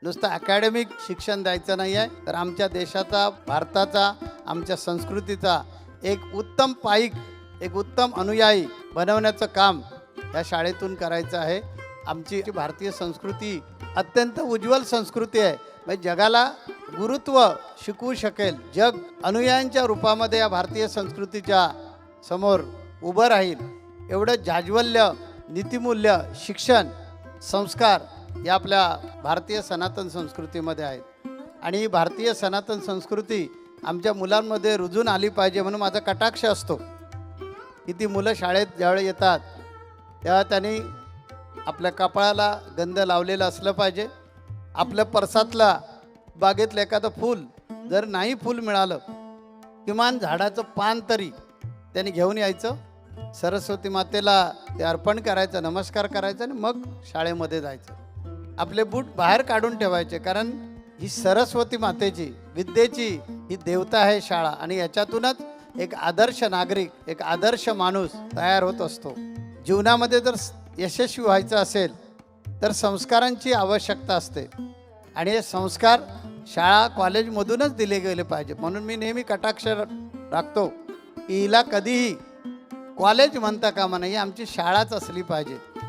नुसतं अकॅडमिक शिक्षण द्यायचं नाही आहे, तर आमच्या देशाचा, भारताचा, आमच्या संस्कृतीचा एक उत्तम पाईक, एक उत्तम अनुयायी बनवण्याचं काम या शाळेतून करायचं आहे. आमची भारतीय संस्कृती अत्यंत उज्ज्वल संस्कृती आहे. म्हणजे जगाला गुरुत्व शिकवू शकेल. जग अनुयायांच्या रूपामध्ये या भारतीय संस्कृतीच्या समोर उभं राहील. एवढं जाज्वल्य, नीतिमूल्य, शिक्षण, संस्कार या आपल्या भारतीय सनातन संस्कृतीमध्ये आहेत. आणि ही भारतीय सनातन संस्कृती आमच्या मुलांमध्ये रुजून आली पाहिजे म्हणून माझा कटाक्ष असतो की ती मुलं शाळेत ज्यावेळी येतात तेव्हा त्यांनी आपल्या कपाळाला गंध लावलेलं असलं पाहिजे. आपल्या पर्सातला बागेतलं एखादं फूल जर नाही फूल मिळालं, किमान झाडाचं पान तरी त्यांनी घेऊन यायचं. सरस्वती मातेला ते अर्पण करायचं, नमस्कार करायचं आणि मग शाळेमध्ये जायचं. आपले बूट बाहेर काढून ठेवायचे, कारण ही सरस्वती मातेची, विद्येची ही देवता आहे शाळा. आणि याच्यातूनच एक आदर्श नागरिक, एक आदर्श माणूस तयार होत असतो. जीवनामध्ये जर यशस्वी व्हायचं असेल तर संस्कारांची आवश्यकता असते आणि हे संस्कार शाळा कॉलेजमधूनच दिले गेले पाहिजे. म्हणून मी नेहमी कटाक्ष राखतो की हिला कधीही कॉलेज म्हणता कामा नये, आमची शाळाच असली पाहिजे.